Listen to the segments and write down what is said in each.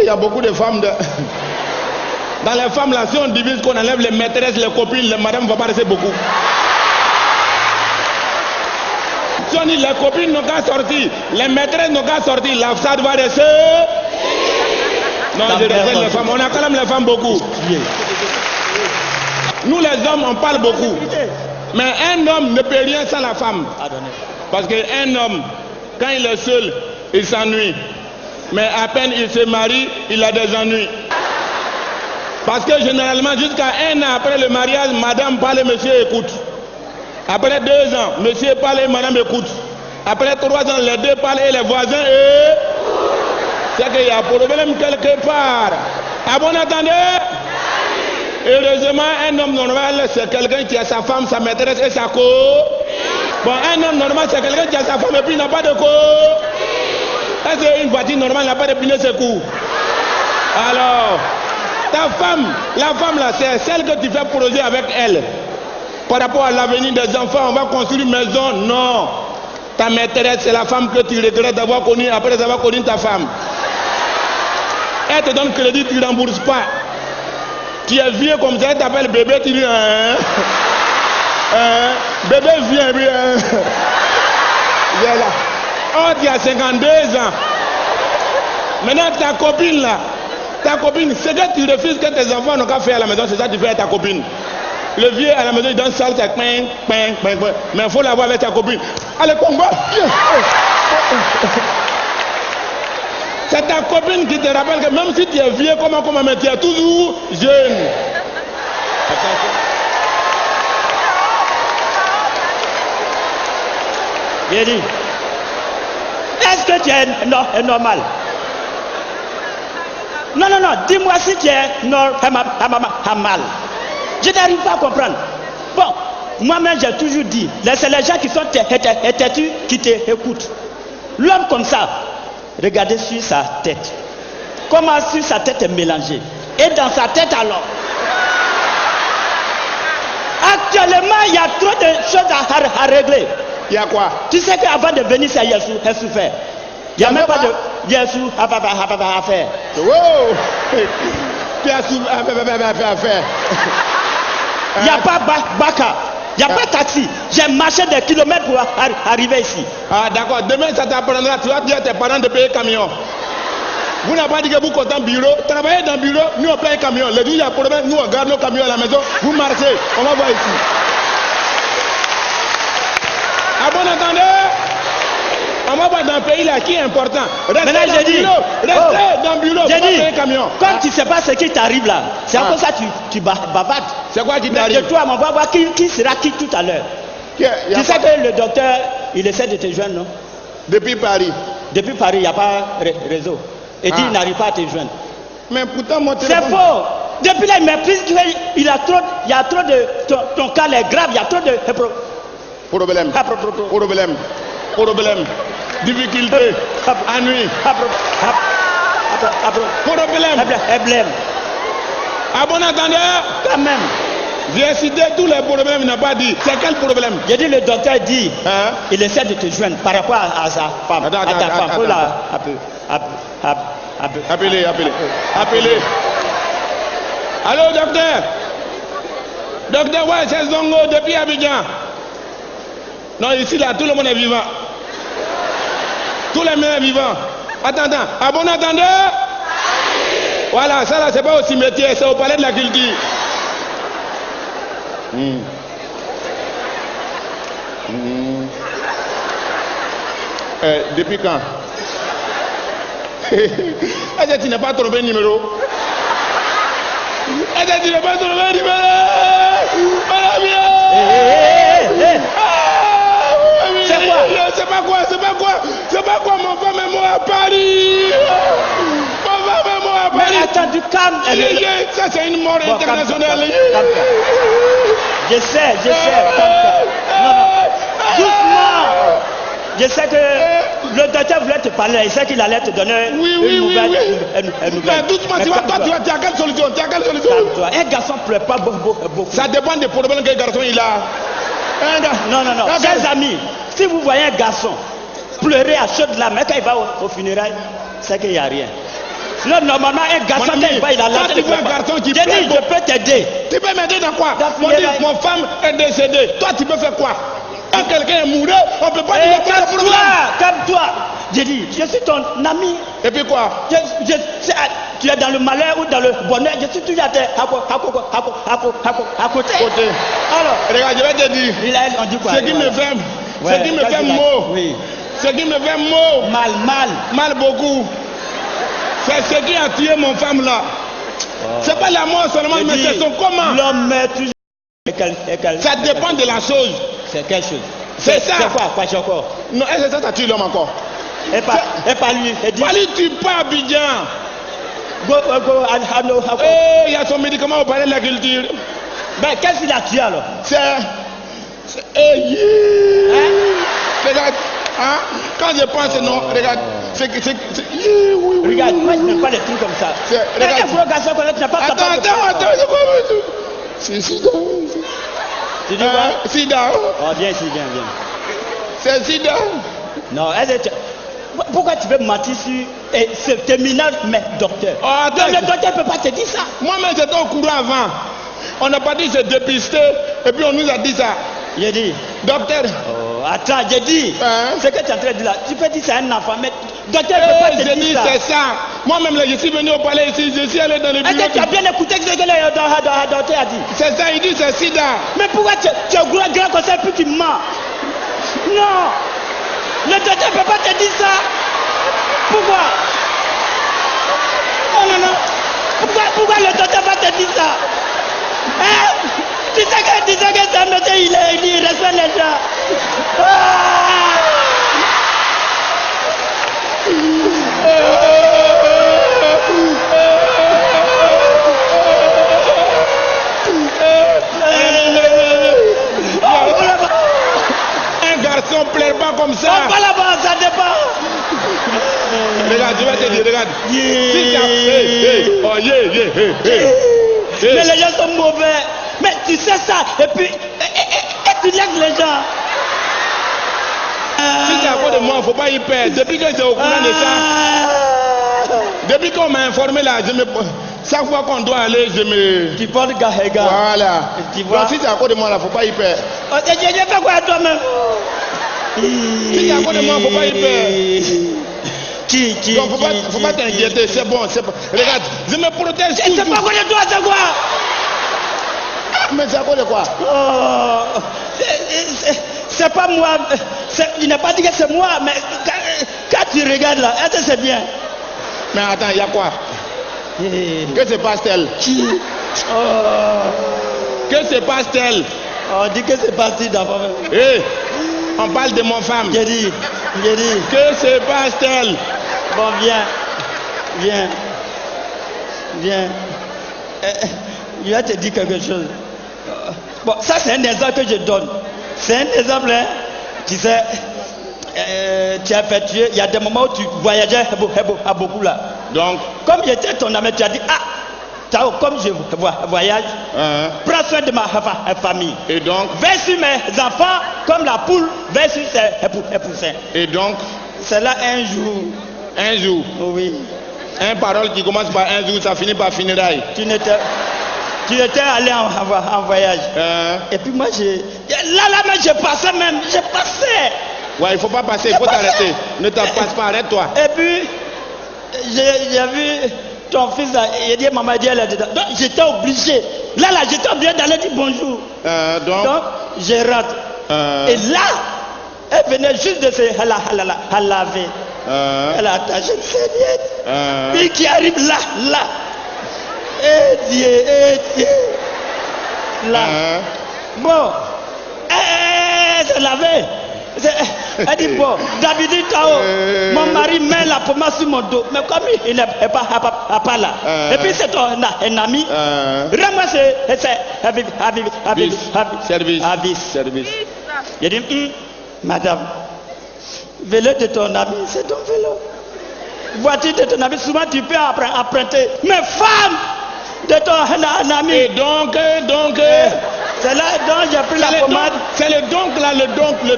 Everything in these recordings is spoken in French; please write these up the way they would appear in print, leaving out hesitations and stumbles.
Il y a beaucoup de femmes. Dans les femmes, là, si on divise, qu'on enlève les maîtresses, les copines, les madames, va pas rester beaucoup. Si on dit les copines n'ont qu'à sortir, les maîtresses n'ont qu'à sortir, la façade va rester. Non, je réserve les femmes. On a quand même les femmes beaucoup. Nous les hommes, on parle beaucoup. Mais un homme ne peut rien sans la femme. Parce qu'un homme, quand il est seul, il s'ennuie. Mais à peine il se marie, il a des ennuis. Parce que généralement, jusqu'à un an après le mariage, madame parle et monsieur écoute. Après 2 ans, monsieur parle et madame écoute. Après 3 ans, les deux parlent et les voisins c'est qu'il y a un problème quelque part. À bon entendeur? Heureusement, un homme normal, c'est quelqu'un qui a sa femme, sa maîtresse et sa co. Bon, un homme normal, c'est quelqu'un qui a sa femme et puis il n'a pas de co. Est-ce qu'une voiture normale n'a pas de pneus secours? Alors, ta femme, la femme là, c'est celle que tu fais projet avec elle. Par rapport à l'avenir des enfants, on va construire une maison. Non. Ta maîtresse, c'est la femme que tu regrettes d'avoir connue après avoir connu ta femme. Elle te donne crédit, tu ne rembourses pas. Tu es vieux comme ça, elle t'appelle bébé, tu dis bébé viens, viens. Viens là. Oh, tu as 52 ans. Maintenant, ta copine là, ta copine, c'est que tu refuses que tes enfants n'ont qu'à faire à la maison, c'est ça que tu fais à ta copine. Le vieux à la maison, il donne ça, c'est mais il faut l'avoir avec ta copine. Allez, combat. C'est ta copine qui te rappelle que même si tu es vieux, comment, mais tu es toujours jeune. Bien dit. Est-ce que tu es normal? Non, dis-moi si tu es normal. Je n'arrive pas à comprendre. Bon, moi-même j'ai toujours dit, c'est les gens qui sont têtus qui t'écoutent. L'homme comme ça, regardez sur sa tête. Comment sur sa tête est mélangée. Et dans sa tête alors. Actuellement, il y a trop de choses à régler. Il y a quoi? Tu sais qu'avant de venir, c'est Yesu fait. Il n'y a même pas de Yesu à faire. Wow! Yesu à faire. Il n'y a pas Baka, il n'y a pas taxi. J'ai marché des kilomètres pour arriver ici. Ah d'accord, demain ça t'apprendra, tu vas dire à tes parents de payer camion. Vous n'avez pas dit que vous comptez en bureau, travaillez dans le bureau, nous on paye camion. Le jour il y a problème, nous on garde nos camions à la maison, vous marchez, on va voir ici. À bon entendeur, on va voir dans le pays là qui est important. Restez dans le bureau, restez dans le bureau, vous payer camion. Quand tu ne sais pas ce qui t'arrive là, c'est comme ça que tu bavardes. C'est quoi qui t'arrive? De toi, on va voir qui sera qui tout à l'heure. Tu sais que le docteur, il essaie de te joindre, non? Depuis Paris. Depuis Paris, il n'y a pas réseau. Et il n'arrive pas à te joindre. Mais pourtant, mon téléphone... C'est faux. Depuis là, il méprise, il y a trop de... Ton cas est grave, il y a trop de... Problème. Difficulté. Ennui. Problème. À bon entendeur, quand même. J'ai cité tous les problèmes, il n'a pas dit. C'est quel problème? J'ai dit, le docteur dit, il essaie de te joindre par rapport à sa femme. À ta femme. Faut la Appelez. Allô, docteur? Docteur, ouais, c'est Zongo depuis Abidjan. Non, ici, là, tout le monde est vivant. Tout le monde est vivant. Attends. À bon entendeur? Voilà, ça là, c'est pas au cimetière, c'est au palais de la culture. Depuis quand? Est-ce que tu n'as pas trompé le numéro? Est-ce que tu n'as pas trompé le numéro? C'est pas quoi mon femme et moi à Paris. Mais attends, du calme. Ça c'est une mort internationale. Je sais. Non. Doucement. Je sais que le docteur voulait te parler. Il sait qu'il allait te donner une nouvelle. Mais doucement, tu as quelle solution? Un garçon ne pleure pas beaucoup. Ça dépend des problèmes que le garçon il a. Non. Chers amis, si vous voyez un garçon pleurer à chaudes larmes, quand il va au funérail, c'est qu'il n'y a rien. Sinon, normalement, un garçon, Mon ami, il a quand tu vois un garçon qui J'ai pleure dit, je peux t'aider. Tu peux m'aider dans quoi? Dans On ce dit, là- mon femme est décédée. Toi, tu peux faire quoi? Quand quelqu'un est mouru, on ne peut pas dire qu'il y a un problème. Calme-toi. J'ai dit, je suis ton ami. Et puis quoi? Tu es dans le malheur ou dans le bonheur. Je suis toujours à côté. Côté. Alors, Regarde, je vais te dire. on dit quoi? Ce qui me fait, Ouais, ce qui me quand fait il a- mot, Oui. ce qui me fait mot, mal beaucoup, c'est ce qui a tué mon femme là. C'est pas la mort seulement, mais c'est son comment. L'homme est toujours. Ça dépend de la chose. C'est quelque chose. C'est ça. C'est quoi? Quoi, encore? Non, est-ce que ça tue l'homme encore? Et pas lui. Il dit, Pas lui tue pas Abidjan. go, Il y a son médicament au palais de l'agriculture. Mais qu'est-ce qu'il a tué alors? Regarde, hein? Quand je pense, non, regarde, Regarde, moi je n'aime pas les trucs comme ça. Regarde. Un gros garçon comme ça, tu n'as pas Attends, c'est quoi? C'est Sida. Tu dis quoi? Sida. Oh, viens ici, viens. C'est Sida. Non, pourquoi tu veux mentir sur ce terminal, mais docteur? Oh, attends. Non, le docteur ne peut pas te dire ça. Moi-même, j'étais au courant avant. On n'a pas dit se dépister, et puis on nous a dit ça. J'ai dit. Docteur. Oh, attends, j'ai dit. Hein? Ce que tu es en train de dire là, tu peux dire c'est un enfant, mais docteur ne peut pas te J'ai dit dire ça. c'est ça. Moi-même, là, je suis venu au palais ici, je suis allé dans le Est-ce bureau. que tu as bien écouté ce que le docteur a dit? C'est ça, il dit c'est Sida. Mais pourquoi tu es grand comme ça et puis tu mens? Non! Le docteur ne peut pas te dire ça! Pourquoi? Non. Pourquoi le docteur va te dire ça? Hein? Tu sais que c'est un médecin, il respecte les gens. Un garçon plaît pas comme ça. Pas là-bas, ça dépend. Regarde, je vais te dire, regarde. Yeah. Si ça, oh yeah. Mais les gens sont mauvais. Mais tu sais ça, et puis tu laisses les gens. Si c'est à cause de moi, il ne faut pas y perdre. Depuis que j'ai au courant de ça, depuis qu'on m'a informé là, chaque fois qu'on doit aller, je me. Tu parles gars. Voilà. Tu vois? Donc si c'est à cause de moi là, il ne faut pas y perdre. J'ai fait quoi à toi-même? Si c'est à cause de moi, il ne faut pas y perdre. Qui Donc faut pas t'inquiéter, c'est bon. Regarde, je me protège c'est toujours. pas quoi de toi, c'est quoi? Mais c'est à cause de quoi? Oh, c'est pas moi. Il n'a pas dit que c'est moi, mais quand tu regardes là, est-ce que c'est bien? Mais attends, il y a quoi? Que se passe-t-elle? Que se passe-t-elle? On dit que c'est parti d'abord. Hé, on parle de mon femme. J'ai dit. Que se passe-t-elle? Bon, viens. Je vais te dire quelque chose. Bon, ça c'est un exemple que je donne. C'est un exemple, hein. Tu sais, tu es affectueux. Il y a des moments où tu voyageais à beaucoup là. Donc, comme j'étais ton ami, tu as dit, Tao, comme je voyage, prends soin de ma famille. Et donc, veille sur mes enfants comme la poule veille sur ses poussins. Et donc, c'est là un jour. Un jour. Oui. Un parole qui commence par un jour, ça finit par funérailles. Tu étais allé en voyage. Et puis moi, là, je passais même. Ouais, il ne faut pas passer, il faut t'arrêter. Ne te passe pas, arrête-toi. Et puis, j'ai vu ton fils, il dit, maman, elle est dedans. Donc, j'étais obligé. Là, j'étais obligé d'aller dire bonjour. Donc, je rentre. Et là, elle venait juste de se laver. Elle a attaché une serviette. Puis qui arrive là. Et Dieu. Là. Bon. Elle se lavait. Elle dit bon, d'habitude, mon mari met la pommade sur mon dos. Mais comme il n'est pas là. Et puis c'est un ami. Vraiment, c'est service. Il dit, madame, vélo de ton ami, c'est ton vélo. Voiture de ton ami, souvent tu peux emprunter. Mais femme de ton ami. Et donc. C'est là donc j'ai pris la pommade. C'est le donc là, le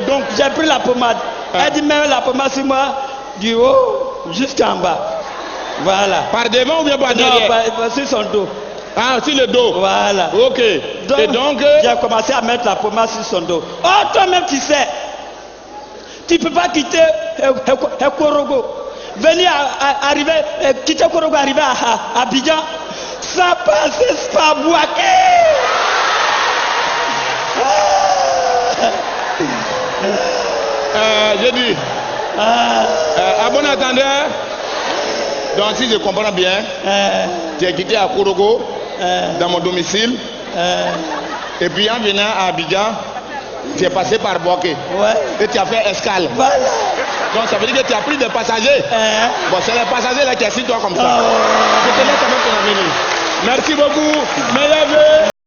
donc. J'ai pris la pommade. Elle dit même la pommade sur moi, du haut jusqu'en bas. Voilà. Par devant ou bien par Non, derrière? sur son dos. Ah, sur le dos. Voilà. Ok. Et donc j'ai commencé à mettre la pommade sur son dos. Oh, toi-même, tu sais. Tu ne peux pas quitter Korogo. Venir arriver, quitter Korogo, arriver à Abidjan, sans passer par Bouaké. J'ai dit, à bon entendeur, donc si je comprends bien, tu es quitté à Korogo, dans mon domicile, et puis en venant à Abidjan, tu es passé par Boaké, et tu as fait escale. Voilà. Donc ça veut dire que tu as pris des passagers. Bon, c'est les passagers là qui assis toi comme ça. Je te laisse avec ton avenir. Merci beaucoup. Meilleurs vœux.